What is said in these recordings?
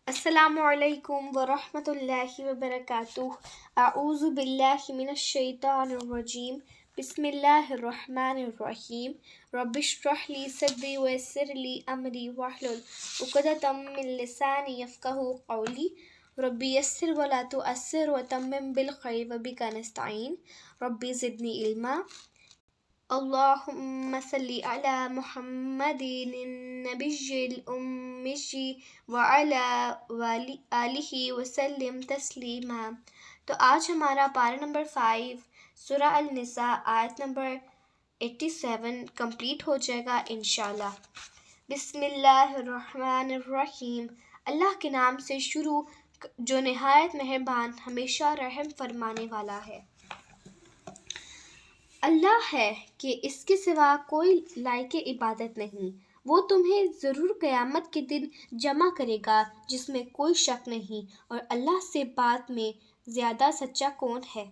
السلام علیکم ورحمۃ اللہ وبرکاتہ۔ اعوذ باللہ من الشیطان الرجیم، بسم اللہ الرحمن الرحیم۔ رب اشرح لی صدری ویسر لی امری واحلل عقدۃ من لسانی یفقہوا قولی۔ رب یسر ولا تعسر وتمم بالخیر وبک نستعین۔ رب زدنی علما۔ اللہم صلی علی محمد النبی الأمی وعلی آلہ وسلم تسلیما۔ تو آج ہمارا پارہ نمبر 5 سورہ النساء آیت نمبر 87 کمپلیٹ ہو جائے گا انشاءاللہ۔ بسم اللہ الرحمن الرحیم۔ اللہ کے نام سے شروع جو نہایت مہربان ہمیشہ رحم فرمانے والا ہے۔ اللہ ہے کہ اس کے سوا کوئی لائق عبادت نہیں۔ وہ تمہیں ضرور قیامت کے دن جمع کرے گا جس میں کوئی شک نہیں، اور اللہ سے بات میں زیادہ سچا کون ہے؟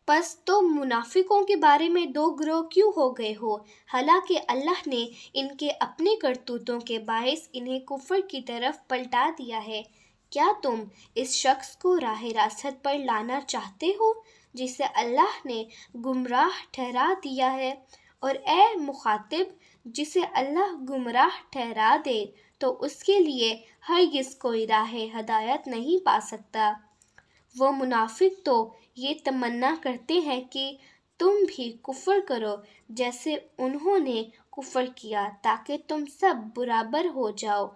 پس تم منافقوں کے بارے میں دو گروہ کیوں ہو گئے ہو؟ حالانکہ اللہ نے ان کے اپنے کرتوتوں کے باعث انہیں کفر کی طرف پلٹا دیا ہے۔ کیا تم اس شخص کو راہ راست پر لانا چاہتے ہو جسے اللہ نے گمراہ ٹھہرا دیا ہے؟ اور اے مخاطب، جسے اللہ گمراہ ٹھہرا دے تو اس کے لیے ہرگز کوئی راہ ہدایت نہیں پا سکتا۔ وہ منافق تو یہ تمنا کرتے ہیں کہ تم بھی کفر کرو جیسے انہوں نے کفر کیا تاکہ تم سب برابر ہو جاؤ،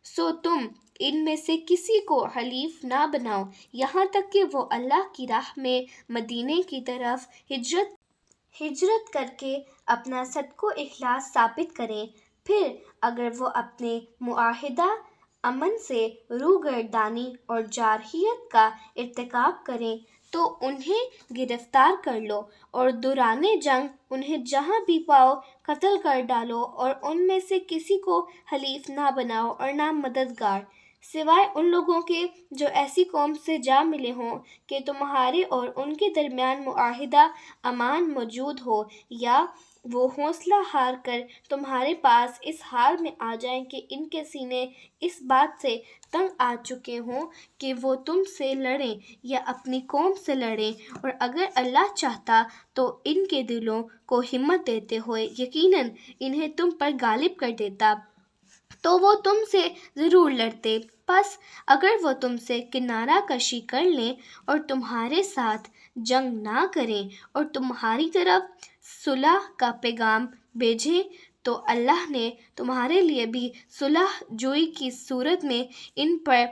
سو تم ان میں سے کسی کو حلیف نہ بناؤ یہاں تک کہ وہ اللہ کی راہ میں مدینے کی طرف ہجرت کر کے اپنا صدق و اخلاص ثابت کریں۔ پھر اگر وہ اپنے معاہدہ امن سے روگردانی اور جارحیت کا ارتکاب کریں تو انہیں گرفتار کر لو، اور دوران جنگ انہیں جہاں بھی پاؤ قتل کر ڈالو، اور ان میں سے کسی کو حلیف نہ بناؤ اور نہ مددگار، سوائے ان لوگوں کے جو ایسی قوم سے جا ملے ہوں کہ تمہارے اور ان کے درمیان معاہدہ امان موجود ہو، یا وہ حوصلہ ہار کر تمہارے پاس اس حال میں آ جائیں کہ ان کے سینے اس بات سے تنگ آ چکے ہوں کہ وہ تم سے لڑیں یا اپنی قوم سے لڑیں، اور اگر اللہ چاہتا تو ان کے دلوں کو ہمت دیتے ہوئے یقیناً انہیں تم پر غالب کر دیتا، تو وہ تم سے ضرور لڑتے۔ پس اگر وہ تم سے کنارہ کشی کر لیں اور تمہارے ساتھ جنگ نہ کریں اور تمہاری طرف صلح کا پیغام بھیجیں تو اللہ نے تمہارے لیے بھی صلح جوئی کی صورت میں ان پر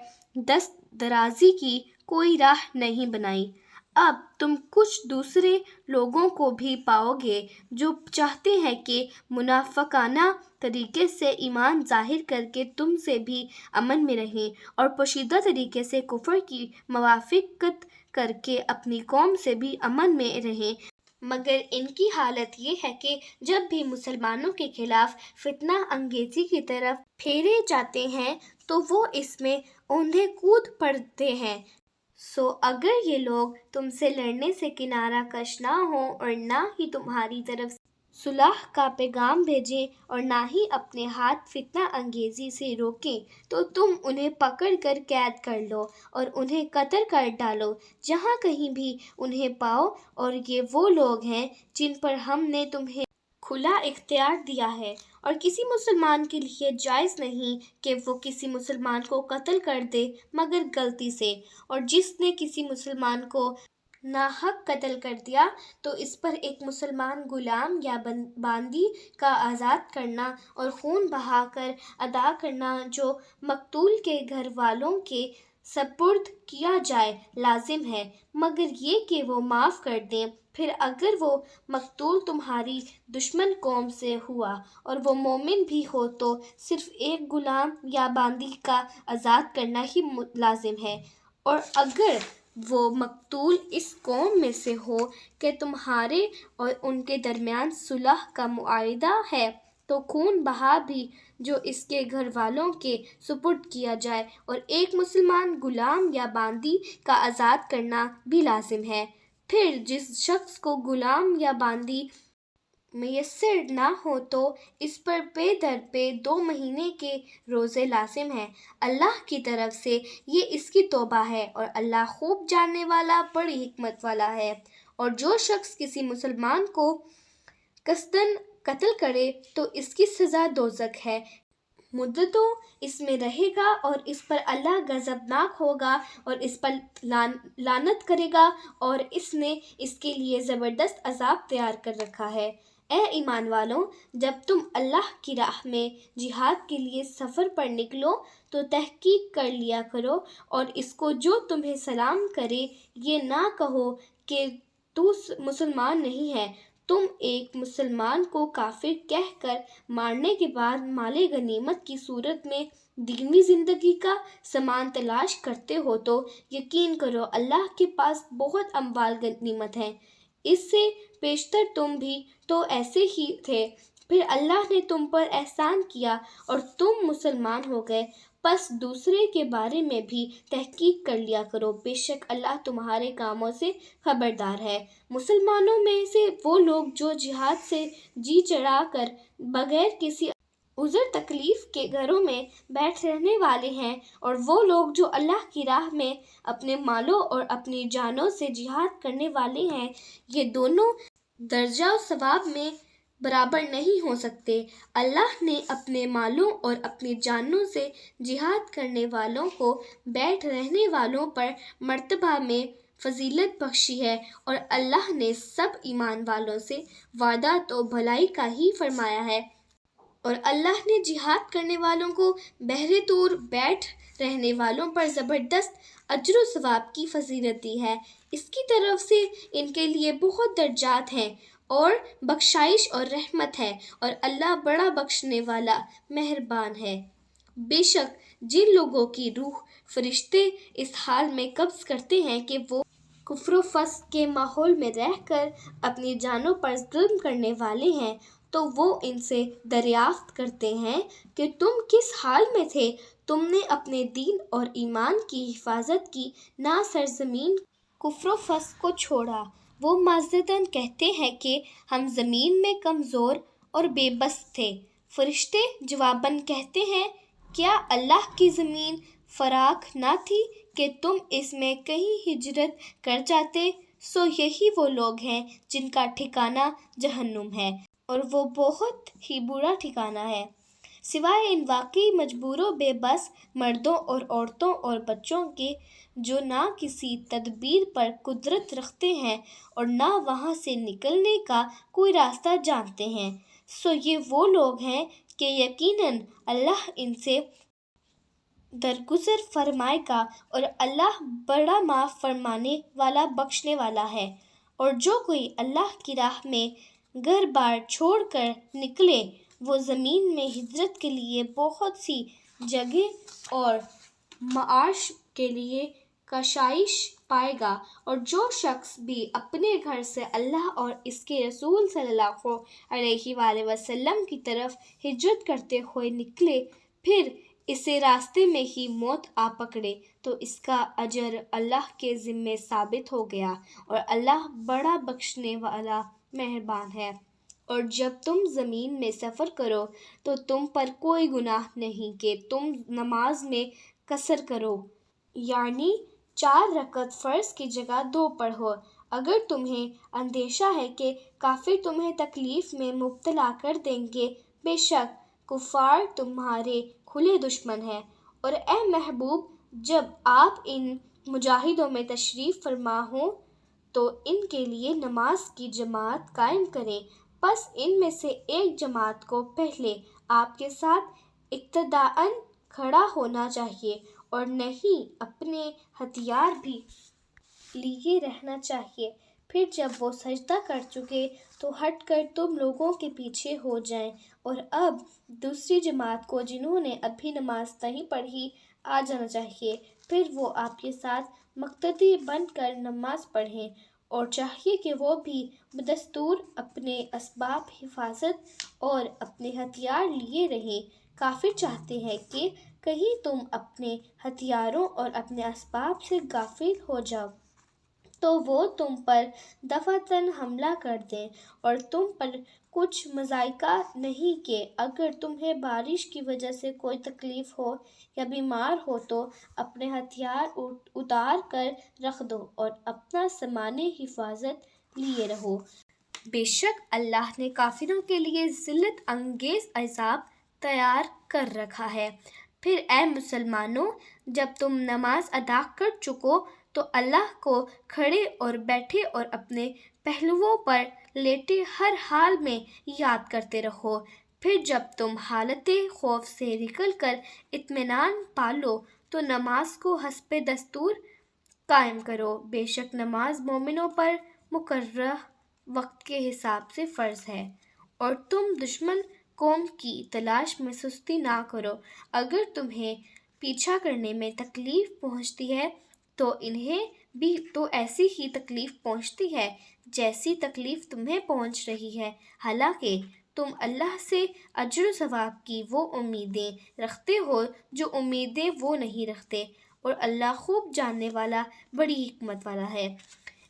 دست درازی کی کوئی راہ نہیں بنائی۔ اب تم کچھ دوسرے لوگوں کو بھی پاؤ گے جو چاہتے ہیں کہ منافقانہ طریقے سے ایمان ظاہر کر کے تم سے بھی امن میں رہیں، اور پوشیدہ طریقے سے کفر کی موافقت کر کے اپنی قوم سے بھی امن میں رہیں، مگر ان کی حالت یہ ہے کہ جب بھی مسلمانوں کے خلاف فتنہ انگیزی کی طرف پھیرے جاتے ہیں تو وہ اس میں اوندھے کود پڑتے ہیں۔ سو اگر یہ لوگ تم سے لڑنے سے کنارہ کش نہ ہوں اور نہ ہی تمہاری طرف صلح کا پیغام بھیجیں اور نہ ہی اپنے ہاتھ فتنہ انگیزی سے روکیں تو تم انہیں پکڑ کر قید کر لو اور انہیں قتل کر ڈالو جہاں کہیں بھی انہیں پاؤ، اور یہ وہ لوگ ہیں جن پر ہم نے تمہیں کھلا اختیار دیا ہے، اور کسی مسلمان کے لیے جائز نہیں کہ وہ کسی مسلمان کو قتل کر دے مگر غلطی سے، اور جس نے کسی مسلمان کو ناحق قتل کر دیا تو اس پر ایک مسلمان غلام یا باندی کا آزاد کرنا اور خون بہا کر ادا کرنا جو مقتول کے گھر والوں کے سپرد کیا جائے لازم ہے، مگر یہ کہ وہ معاف کر دیں۔ پھر اگر وہ مقتول تمہاری دشمن قوم سے ہوا اور وہ مومن بھی ہو تو صرف ایک غلام یا باندی کا آزاد کرنا ہی لازم ہے، اور اگر وہ مقتول اس قوم میں سے ہو کہ تمہارے اور ان کے درمیان صلح کا معاہدہ ہے تو خون بہا بھی جو اس کے گھر والوں کے سپرد کیا جائے، اور ایک مسلمان غلام یا باندی کا آزاد کرنا بھی لازم ہے۔ پھر جس شخص کو غلام یا باندی میسر نہ ہو تو اس پر پے در پے 2 مہینے کے روزے لازم ہیں۔ اللہ کی طرف سے یہ اس کی توبہ ہے اور اللہ خوب جاننے والا بڑی حکمت والا ہے۔ اور جو شخص کسی مسلمان کو قصداً قتل کرے تو اس کی سزا دوزخ ہے، مدتوں اس میں رہے گا اور اس پر اللہ غضبناک ہوگا اور اس پر لعنت کرے گا اور اس نے اس کے لیے زبردست عذاب تیار کر رکھا ہے۔ اے ایمان والوں، جب تم اللہ کی راہ میں جہاد کے لیے سفر پر نکلو تو تحقیق کر لیا کرو اور اس کو جو تمہیں سلام کرے یہ نہ کہو کہ تو مسلمان نہیں ہے۔ تم ایک مسلمان کو کافر کہہ کر مارنے کے بعد مال غنیمت کی صورت میں دینی زندگی کا سامان تلاش کرتے ہو تو یقین کرو اللہ کے پاس بہت اموال غنیمت ہیں۔ اس سے پیشتر تم بھی تو ایسے ہی تھے، پھر اللہ نے تم پر احسان کیا اور تم مسلمان ہو گئے، پس دوسرے کے بارے میں بھی تحقیق کر لیا کرو، بے شک اللہ تمہارے کاموں سے خبردار ہے۔ مسلمانوں میں سے وہ لوگ جو جہاد سے جی چڑھا کر بغیر کسی عذر تکلیف کے گھروں میں بیٹھ رہنے والے ہیں، اور وہ لوگ جو اللہ کی راہ میں اپنے مالوں اور اپنی جانوں سے جہاد کرنے والے ہیں، یہ دونوں درجہ و ثواب میں برابر نہیں ہو سکتے۔ اللہ نے اپنے مالوں اور اپنی جانوں سے جہاد کرنے والوں کو بیٹھ رہنے والوں پر مرتبہ میں فضیلت بخشی ہے، اور اللہ نے سب ایمان والوں سے وعدہ تو بھلائی کا ہی فرمایا ہے، اور اللہ نے جہاد کرنے والوں کو بحر طور بیٹھ رہنے والوں پر زبردست اجر و ثواب کی فضیلت دی ہے۔ اس کی طرف سے ان کے لیے بہت درجات ہیں اور بخشائش اور رحمت ہے، اور اللہ بڑا بخشنے والا مہربان ہے۔ بے شک جن لوگوں کی روح فرشتے اس حال میں قبض کرتے ہیں کہ وہ کفر و فسق کے ماحول میں رہ کر اپنی جانوں پر ظلم کرنے والے ہیں، تو وہ ان سے دریافت کرتے ہیں کہ تم کس حال میں تھے؟ تم نے اپنے دین اور ایمان کی حفاظت کی، نہ سرزمین کفر و فسق کو چھوڑا۔ وہ معذرتاً کہتے ہیں کہ ہم زمین میں کمزور اور بے بس تھے۔ فرشتے جواباً کہتے ہیں، کیا اللہ کی زمین فراخ نہ تھی کہ تم اس میں کہیں ہجرت کر جاتے؟ سو یہی وہ لوگ ہیں جن کا ٹھکانہ جہنم ہے، اور وہ بہت ہی برا ٹھکانہ ہے۔ سوائے ان واقعی مجبور و بے بس مردوں اور عورتوں اور بچوں کے جو نہ کسی تدبیر پر قدرت رکھتے ہیں اور نہ وہاں سے نکلنے کا کوئی راستہ جانتے ہیں، سو یہ وہ لوگ ہیں کہ یقیناً اللہ ان سے درگزر فرمائے گا، اور اللہ بڑا معاف فرمانے والا بخشنے والا ہے۔ اور جو کوئی اللہ کی راہ میں گھر بار چھوڑ کر نکلے وہ زمین میں ہجرت کے لیے بہت سی جگہ اور معاش کے لیے کشائش پائے گا، اور جو شخص بھی اپنے گھر سے اللہ اور اس کے رسول صلی اللہ علیہ وآلہ وسلم کی طرف ہجرت کرتے ہوئے نکلے، پھر اسے راستے میں ہی موت آ پکڑے تو اس کا اجر اللہ کے ذمے ثابت ہو گیا، اور اللہ بڑا بخشنے والا مہربان ہے۔ اور جب تم زمین میں سفر کرو تو تم پر کوئی گناہ نہیں کہ تم نماز میں قصر کرو، یعنی 4 رکعت فرض کی جگہ 2 پڑھو، اگر تمہیں اندیشہ ہے کہ کافر تمہیں تکلیف میں مبتلا کر دیں گے، بے شک کفار تمہارے کھلے دشمن ہیں۔ اور اے محبوب، جب آپ ان مجاہدوں میں تشریف فرما ہوں تو ان کے لیے نماز کی جماعت قائم کریں، پس ان میں سے ایک جماعت کو پہلے آپ کے ساتھ اقتداءً کھڑا ہونا چاہیے، اور نہیں اپنے ہتھیار بھی لیے رہنا چاہیے۔ پھر جب وہ سجدہ کر چکے تو ہٹ کر تم لوگوں کے پیچھے ہو جائیں، اور اب دوسری جماعت کو جنہوں نے ابھی نماز نہیں پڑھی آ جانا چاہیے، پھر وہ آپ کے ساتھ مقتدی بن کر نماز پڑھیں، اور چاہیے کہ وہ بھی بدستور اپنے اسباب حفاظت اور اپنے ہتھیار لیے رہیں۔ کافر چاہتے ہیں کہ کہیں تم اپنے ہتھیاروں اور اپنے اسباب سے غافل ہو جاؤ، تو وہ تم پر دفعتاً حملہ کر دیں اور تم پر کچھ مضائقہ نہیں کہ اگر تمہیں بارش کی وجہ سے کوئی تکلیف ہو یا بیمار ہو تو اپنے ہتھیار اتار کر رکھ دو اور اپنا سامان حفاظت لیے رہو۔ بے شک اللہ نے کافروں کے لیے ذلت انگیز عذاب تیار کر رکھا ہے۔ پھر اے مسلمانوں، جب تم نماز ادا کر چکو تو اللہ کو کھڑے اور بیٹھے اور اپنے پہلوؤں پر لیٹے ہر حال میں یاد کرتے رہو۔ پھر جب تم حالت خوف سے نکل کر اطمینان پالو تو نماز کو حسب دستور قائم کرو۔ بے شک نماز مومنوں پر مقررہ وقت کے حساب سے فرض ہے، اور تم دشمن قوم کی تلاش میں سستی نہ کرو۔ اگر تمہیں پیچھا کرنے میں تکلیف پہنچتی ہے تو انہیں بھی تو ایسی ہی تکلیف پہنچتی ہے جیسی تکلیف تمہیں پہنچ رہی ہے، حالانکہ تم اللہ سے اجر و ثواب کی وہ امیدیں رکھتے ہو جو امیدیں وہ نہیں رکھتے، اور اللہ خوب جاننے والا بڑی حکمت والا ہے۔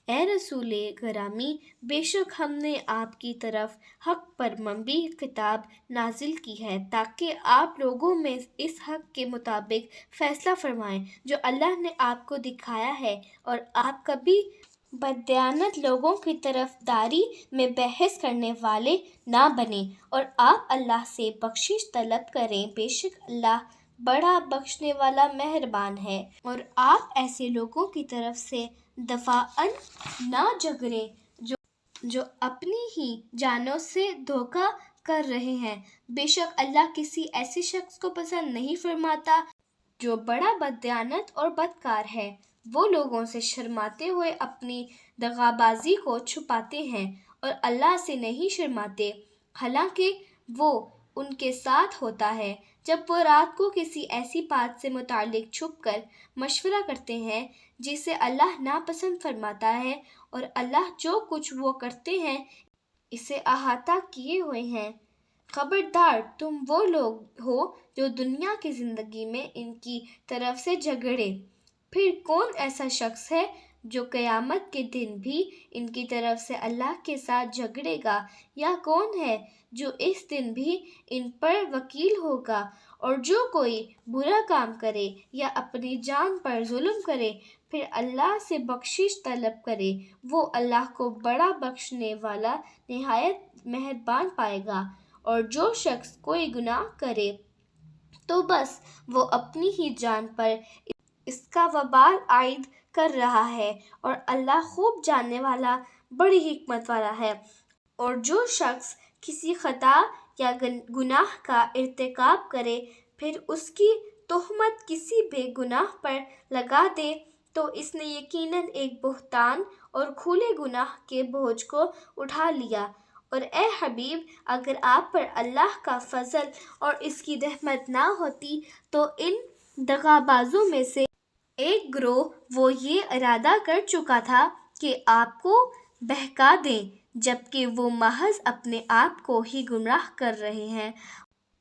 اے رسول گرامی، بے شک ہم نے آپ کی طرف حق پر مبنی کتاب نازل کی ہے تاکہ آپ لوگوں میں اس حق کے مطابق فیصلہ فرمائیں جو اللہ نے آپ کو دکھایا ہے، اور آپ کبھی بددیانت لوگوں کی طرف داری میں بحث کرنے والے نہ بنیں، اور آپ اللہ سے بخشش طلب کریں، بے شک اللہ بڑا بخشنے والا مہربان ہے۔ اور آپ ایسے لوگوں کی طرف سے دفاعاً نہ جھگڑیں جو اپنی ہی جانوں سے دھوکہ کر رہے ہیں۔ بے شک اللہ کسی ایسے شخص کو پسند نہیں فرماتا جو بڑا بددیانت اور بدکار ہے۔ وہ لوگوں سے شرماتے ہوئے اپنی دغابازی کو چھپاتے ہیں اور اللہ سے نہیں شرماتے، حالانکہ وہ ان کے ساتھ ہوتا ہے جب وہ رات کو کسی ایسی بات سے متعلق چھپ کر مشورہ کرتے ہیں جسے اللہ ناپسند فرماتا ہے، اور اللہ جو کچھ وہ کرتے ہیں اسے احاطہ کیے ہوئے ہیں۔ خبردار تم وہ لوگ ہو جو دنیا کی زندگی میں ان کی طرف سے جھگڑے، پھر کون ایسا شخص ہے جو قیامت کے دن بھی ان کی طرف سے اللہ کے ساتھ جھگڑے گا، یا کون ہے جو اس دن بھی ان پر وکیل ہوگا؟ اور جو کوئی برا کام کرے یا اپنی جان پر ظلم کرے پھر اللہ سے بخشش طلب کرے، وہ اللہ کو بڑا بخشنے والا نہایت مہربان پائے گا۔ اور جو شخص کوئی گناہ کرے تو بس وہ اپنی ہی جان پر اس کا وبال عائد کر رہا ہے، اور اللہ خوب جاننے والا بڑی حکمت والا ہے۔ اور جو شخص کسی خطا یا گناہ کا ارتکاب کرے پھر اس کی تہمت کسی بے گناہ پر لگا دے تو اس نے یقیناً ایک بہتان اور کھلے گناہ کے بوجھ کو اٹھا لیا۔ اور اے حبیب، اگر آپ پر اللہ کا فضل اور اس کی رحمت نہ ہوتی تو ان دغابازوں میں سے ایک گروہ وہ یہ ارادہ کر چکا تھا کہ آپ کو بہکا دیں، جبکہ وہ محض اپنے آپ کو ہی گمراہ کر رہے ہیں،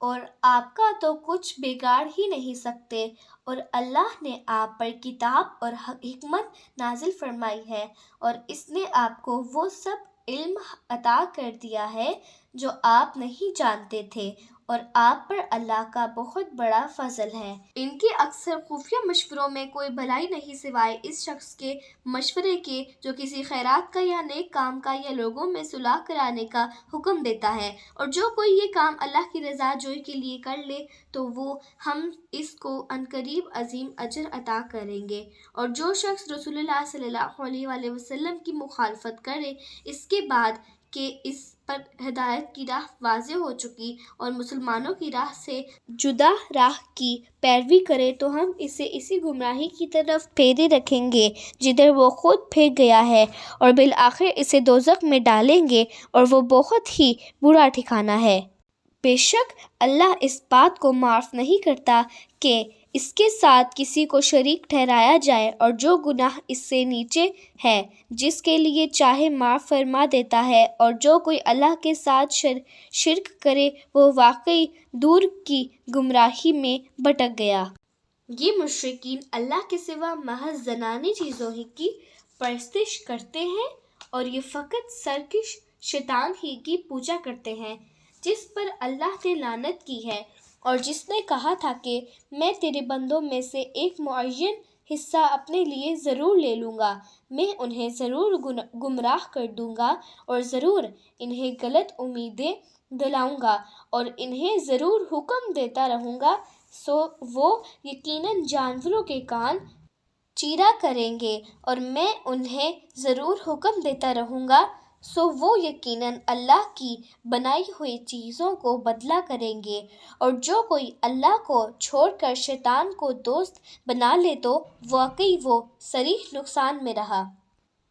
اور آپ کا تو کچھ بگاڑ ہی نہیں سکتے۔ اور اللہ نے آپ پر کتاب اور حکمت نازل فرمائی ہے، اور اس نے آپ کو وہ سب علم عطا کر دیا ہے جو آپ نہیں جانتے تھے، اور آپ پر اللہ کا بہت بڑا فضل ہے۔ ان کے اکثر خفیہ مشوروں میں کوئی بھلائی نہیں سوائے اس شخص کے مشورے کے جو کسی خیرات کا یا نیک کام کا یا لوگوں میں صلح کرانے کا حکم دیتا ہے، اور جو کوئی یہ کام اللہ کی رضا جوئی کے لیے کر لے تو وہ ہم اس کو عنقریب عظیم اجر عطا کریں گے۔ اور جو شخص رسول اللہ صلی اللہ علیہ وآلہ وسلم کی مخالفت کرے اس کے بعد کہ اس پر ہدایت کی راہ واضح ہو چکی اور مسلمانوں کی راہ سے جدا راہ کی پیروی کرے تو ہم اسے اسی گمراہی کی طرف پھیرے رکھیں گے جدھر وہ خود پھر گیا ہے، اور بالآخر اسے دوزخ میں ڈالیں گے، اور وہ بہت ہی برا ٹھکانہ ہے۔ بے شک اللہ اس بات کو معاف نہیں کرتا کہ اس کے ساتھ کسی کو شریک ٹھہرایا جائے، اور جو گناہ اس سے نیچے ہے جس کے لیے چاہے معاف فرما دیتا ہے، اور جو کوئی اللہ کے ساتھ شرک کرے وہ واقعی دور کی گمراہی میں بھٹک گیا۔ یہ مشرکین اللہ کے سوا محض زنانی چیزوں ہی کی پرستش کرتے ہیں اور یہ فقط سرکش شیطان ہی کی پوجا کرتے ہیں جس پر اللہ نے لعنت کی ہے اور جس نے کہا تھا کہ میں تیرے بندوں میں سے ایک معین حصہ اپنے لیے ضرور لے لوں گا، میں انہیں ضرور گمراہ کر دوں گا اور ضرور انہیں غلط امیدیں دلاؤں گا اور انہیں ضرور حکم دیتا رہوں گا، سو وہ یقیناً جانوروں کے کان چیرا کریں گے اور میں انہیں ضرور حکم دیتا رہوں گا، سو وہ یقیناً اللہ کی بنائی ہوئی چیزوں کو بدلہ کریں گے، اور جو کوئی اللہ کو چھوڑ کر شیطان کو دوست بنا لے تو واقعی وہ صریح نقصان میں رہا۔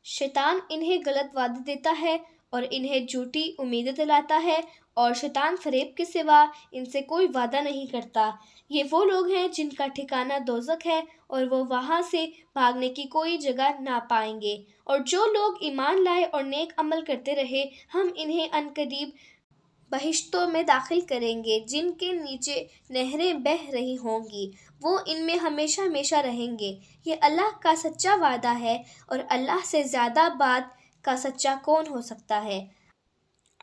شیطان انہیں غلط وعدے دیتا ہے اور انہیں جھوٹی امیدیں دلاتا ہے، اور شیطان فریب کے سوا ان سے کوئی وعدہ نہیں کرتا۔ یہ وہ لوگ ہیں جن کا ٹھکانہ دوزخ ہے اور وہ وہاں سے بھاگنے کی کوئی جگہ نہ پائیں گے۔ اور جو لوگ ایمان لائے اور نیک عمل کرتے رہے، ہم انہیں عنقریب بہشتوں میں داخل کریں گے جن کے نیچے نہریں بہہ رہی ہوں گی، وہ ان میں ہمیشہ ہمیشہ رہیں گے۔ یہ اللہ کا سچا وعدہ ہے اور اللہ سے زیادہ بات کا سچا کون ہو سکتا ہے؟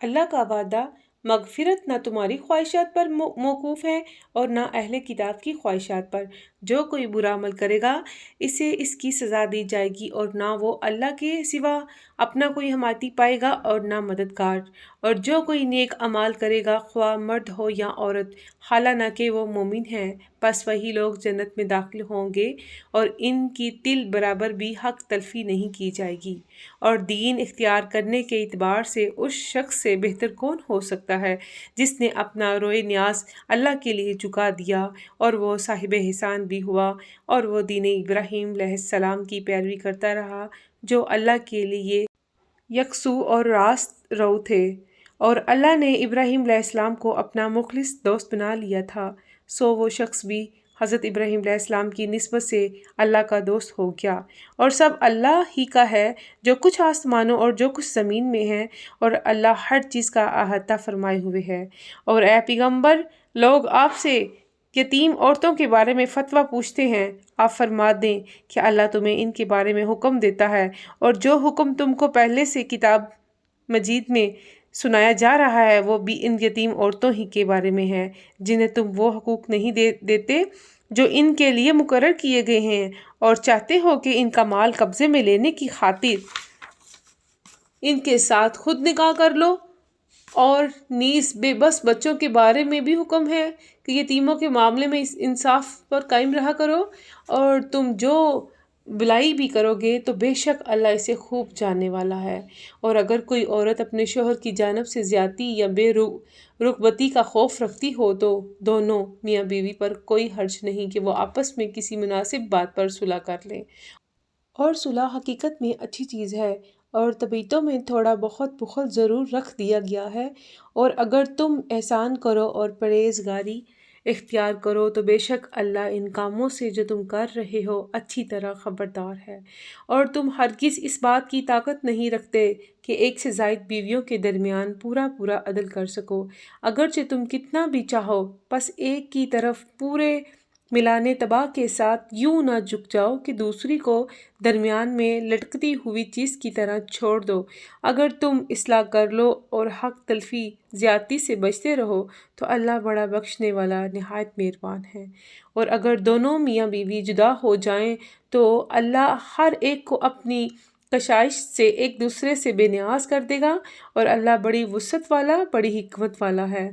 اللہ کا وعدہ مغفرت نہ تمہاری خواہشات پر موقوف ہے اور نہ اہل کتاب کی خواہشات پر۔ جو کوئی برا عمل کرے گا اسے اس کی سزا دی جائے گی اور نہ وہ اللہ کے سوا اپنا کوئی حمایتی پائے گا اور نہ مددگار۔ اور جو کوئی نیک اعمال کرے گا خواہ مرد ہو یا عورت، حالانہ کہ وہ مومن ہیں، پس وہی لوگ جنت میں داخل ہوں گے اور ان کی تل برابر بھی حق تلفی نہیں کی جائے گی۔ اور دین اختیار کرنے کے اعتبار سے اس شخص سے بہتر کون ہو سکتا ہے جس نے اپنا روئے نیاز اللہ کے لیے چکا دیا اور وہ صاحب احسان بھی ہوا اور وہ دین ابراہیم علیہ السلام کی پیروی کرتا رہا جو اللہ کے لیے یکسو اور راست رو تھے، اور اللہ نے ابراہیم علیہ السلام کو اپنا مخلص دوست بنا لیا تھا، سو وہ شخص بھی حضرت ابراہیم علیہ السلام کی نسبت سے اللہ کا دوست ہو گیا۔ اور سب اللہ ہی کا ہے، جو کچھ آسمانوں اور جو کچھ زمین میں ہے، اور اللہ ہر چیز کا احاطہ فرمائے ہوئے ہے۔ اور اے پیغمبر، لوگ آپ سے یتیم عورتوں کے بارے میں فتویٰ پوچھتے ہیں، آپ فرما دیں کہ اللہ تمہیں ان کے بارے میں حکم دیتا ہے، اور جو حکم تم کو پہلے سے کتاب مجید میں سنایا جا رہا ہے وہ بھی ان یتیم عورتوں ہی کے بارے میں ہے جنہیں تم وہ حقوق نہیں دیتے جو ان کے لیے مقرر کیے گئے ہیں، اور چاہتے ہو کہ ان کا مال قبضے میں لینے کی خاطر ان کے ساتھ خود نکاح کر لو۔ اور نیز بے بس بچوں کے بارے میں بھی حکم ہے کہ یتیموں کے معاملے میں اس انصاف پر قائم رہا کرو، اور تم جو بلائی بھی کرو گے تو بے شک اللہ اسے خوب جاننے والا ہے۔ اور اگر کوئی عورت اپنے شوہر کی جانب سے زیادتی یا بے رغبتی کا خوف رکھتی ہو تو دونوں میاں بیوی پر کوئی حرج نہیں کہ وہ آپس میں کسی مناسب بات پر صلح کر لیں، اور صلح حقیقت میں اچھی چیز ہے، اور طبیعتوں میں تھوڑا بہت بخل ضرور رکھ دیا گیا ہے، اور اگر تم احسان کرو اور پرہیزگاری اختیار کرو تو بے شک اللہ ان کاموں سے جو تم کر رہے ہو اچھی طرح خبردار ہے۔ اور تم ہرگز اس بات کی طاقت نہیں رکھتے کہ ایک سے زائد بیویوں کے درمیان پورا عدل کر سکو، اگرچہ تم کتنا بھی چاہو، پس ایک کی طرف پورے ملانے طبع کے ساتھ یوں نہ جھک جاؤ کہ دوسری کو درمیان میں لٹکتی ہوئی چیز کی طرح چھوڑ دو۔ اگر تم اصلاح کر لو اور حق تلفی زیادتی سے بچتے رہو تو اللہ بڑا بخشنے والا نہایت مہربان ہے۔ اور اگر دونوں میاں بیوی جدا ہو جائیں تو اللہ ہر ایک کو اپنی کشائش سے ایک دوسرے سے بے نیاز کر دے گا، اور اللہ بڑی وسعت والا، بڑی حکمت والا ہے۔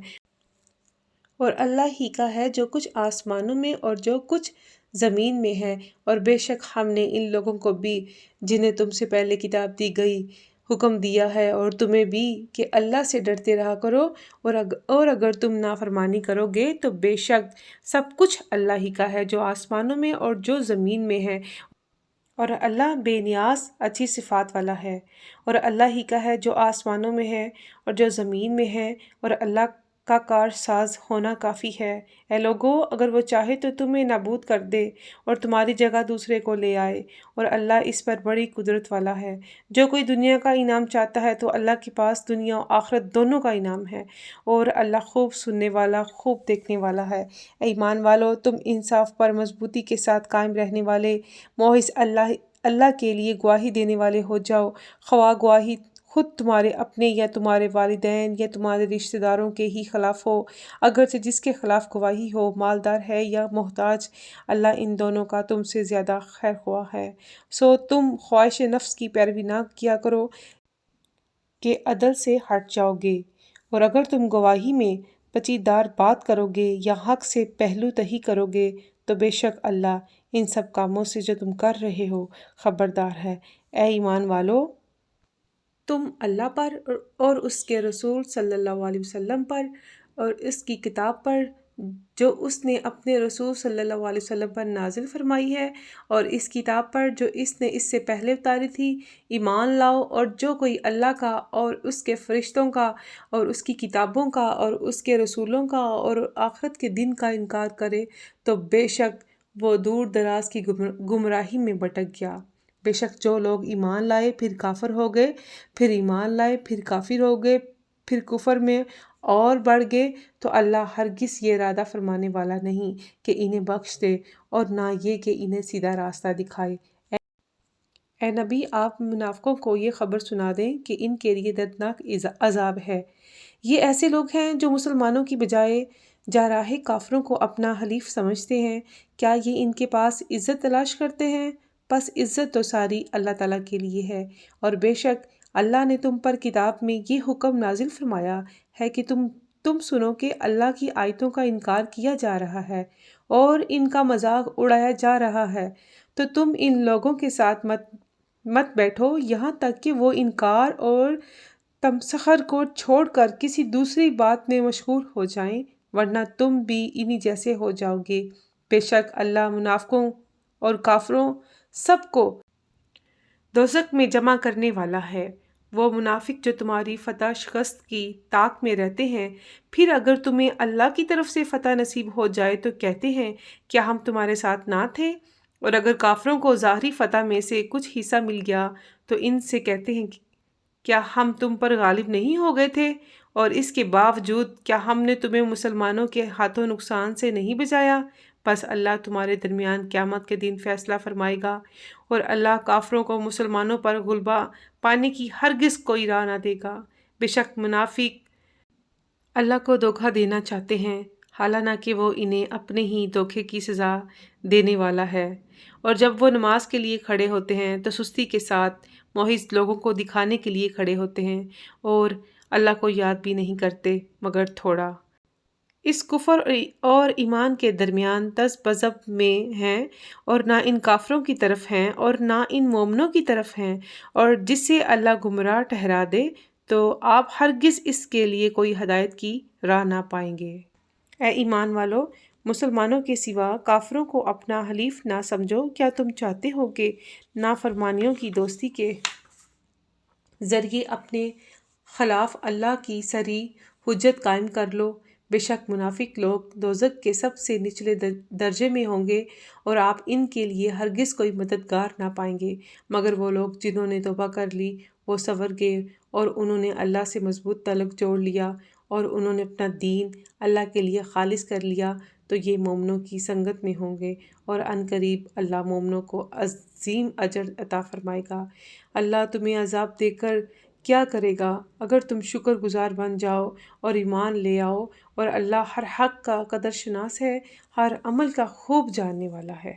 اور اللہ ہی کا ہے جو کچھ آسمانوں میں اور جو کچھ زمین میں ہے، اور بے شک ہم نے ان لوگوں کو بھی جنہیں تم سے پہلے کتاب دی گئی حکم دیا ہے، اور تمہیں بھی کہ اللہ سے ڈرتے رہا کرو، اور اگر تم نافرمانی کرو گے تو بے شک سب کچھ اللہ ہی کا ہے جو آسمانوں میں اور جو زمین میں ہے، اور اللہ بے نیاز اچھی صفات والا ہے۔ اور اللہ ہی کا ہے جو آسمانوں میں ہے اور جو زمین میں ہے، اور اللہ کا کار ساز ہونا کافی ہے۔ اے لوگو، اگر وہ چاہے تو تمہیں نابود کر دے اور تمہاری جگہ دوسرے کو لے آئے، اور اللہ اس پر بڑی قدرت والا ہے۔ جو کوئی دنیا کا انعام چاہتا ہے تو اللہ کے پاس دنیا و آخرت دونوں کا انعام ہے، اور اللہ خوب سننے والا، خوب دیکھنے والا ہے۔ اے ایمان والو، تم انصاف پر مضبوطی کے ساتھ قائم رہنے والے، محض اللہ کے لیے گواہی دینے والے ہو جاؤ، خواہ گواہی خود تمہارے اپنے یا تمہارے والدین یا تمہارے رشتہ داروں کے ہی خلاف ہو، اگرچہ جس کے خلاف گواہی ہو مالدار ہے یا محتاج، اللہ ان دونوں کا تم سے زیادہ خیر خواہ ہے۔ سو تم خواہش نفس کی پیروی نہ کیا کرو کہ عدل سے ہٹ جاؤ گے، اور اگر تم گواہی میں پچیدار بات کرو گے یا حق سے پہلو تہی کرو گے تو بے شک اللہ ان سب کاموں سے جو تم کر رہے ہو خبردار ہے۔ اے ایمان والو، تم اللہ پر اور اس کے رسول صلی اللہ علیہ وسلم پر اور اس کی کتاب پر جو اس نے اپنے رسول صلی اللہ علیہ وسلم پر نازل فرمائی ہے، اور اس کتاب پر جو اس نے اس سے پہلے اتاری تھی، ایمان لاؤ، اور جو کوئی اللہ کا اور اس کے فرشتوں کا اور اس کی کتابوں کا اور اس کے رسولوں کا اور آخرت کے دن کا انکار کرے تو بے شک وہ دور دراز کی گمراہی میں بھٹک گیا۔ بے شک جو لوگ ایمان لائے پھر کافر ہو گئے، پھر ایمان لائے پھر کافر ہو گئے، پھر کفر میں اور بڑھ گئے، تو اللہ ہرگز یہ ارادہ فرمانے والا نہیں کہ انہیں بخش دے اور نہ یہ کہ انہیں سیدھا راستہ دکھائے۔ اے نبی، آپ منافقوں کو یہ خبر سنا دیں کہ ان کے لیے دردناک عذاب ہے۔ یہ ایسے لوگ ہیں جو مسلمانوں کی بجائے جارح کافروں کو اپنا حلیف سمجھتے ہیں۔ کیا یہ ان کے پاس عزت تلاش کرتے ہیں؟ پس عزت تو ساری اللہ تعالیٰ کے لیے ہے، اور بے شک اللہ نے تم پر کتاب میں یہ حکم نازل فرمایا ہے کہ تم سنو کہ اللہ کی آیتوں کا انکار کیا جا رہا ہے اور ان کا مذاق اڑایا جا رہا ہے، تو تم ان لوگوں کے ساتھ مت بیٹھو یہاں تک کہ وہ انکار اور تمسخر کو چھوڑ کر کسی دوسری بات میں مشغول ہو جائیں، ورنہ تم بھی انہی جیسے ہو جاؤ گے۔ بے شک اللہ منافقوں اور کافروں سب کو دوزخ میں جمع کرنے والا ہے۔ وہ منافق جو تمہاری فتح شکست کی طاق میں رہتے ہیں، پھر اگر تمہیں اللہ کی طرف سے فتح نصیب ہو جائے تو کہتے ہیں کیا ہم تمہارے ساتھ نہ تھے؟ اور اگر کافروں کو ظاہری فتح میں سے کچھ حصہ مل گیا تو ان سے کہتے ہیں کیا ہم تم پر غالب نہیں ہو گئے تھے؟ اور اس کے باوجود کیا ہم نے تمہیں مسلمانوں کے ہاتھوں نقصان سے نہیں بچایا؟ بس اللہ تمہارے درمیان قیامت کے دن فیصلہ فرمائے گا، اور اللہ کافروں کو مسلمانوں پر غلبہ پانے کی ہرگز کوئی راہ نہ دے گا۔ بے شک منافق اللہ کو دھوکہ دینا چاہتے ہیں، حالانکہ وہ انہیں اپنے ہی دھوکے کی سزا دینے والا ہے۔ اور جب وہ نماز کے لیے کھڑے ہوتے ہیں تو سستی کے ساتھ محض لوگوں کو دکھانے کے لیے کھڑے ہوتے ہیں، اور اللہ کو یاد بھی نہیں کرتے مگر تھوڑا۔ اس کفر اور ایمان کے درمیان تذبذب میں ہیں، اور نہ ان کافروں کی طرف ہیں اور نہ ان مومنوں کی طرف ہیں، اور جسے اللہ گمراہ ٹھہرا دے تو آپ ہرگز اس کے لیے کوئی ہدایت کی راہ نہ پائیں گے۔ اے ایمان والو، مسلمانوں کے سوا کافروں کو اپنا حلیف نہ سمجھو۔ کیا تم چاہتے ہو کہ نافرمانیوں کی دوستی کے ذریعے اپنے خلاف اللہ کی صریح حجت قائم کر لو؟ بے شک منافق لوگ دوزخ کے سب سے نچلے درجے میں ہوں گے، اور آپ ان کے لیے ہرگز کوئی مددگار نہ پائیں گے، مگر وہ لوگ جنہوں نے توبہ کر لی، وہ سنور گئے اور انہوں نے اللہ سے مضبوط تعلق جوڑ لیا اور انہوں نے اپنا دین اللہ کے لیے خالص کر لیا، تو یہ مومنوں کی سنگت میں ہوں گے، اور عنقریب اللہ مومنوں کو عظیم اجر عطا فرمائے گا۔ اللہ تمہیں عذاب دے کر کیا کرے گا اگر تم شکر گزار بن جاؤ اور ایمان لے آؤ، اور اللہ ہر حق کا قدر شناس ہے، ہر عمل کا خوب جاننے والا ہے۔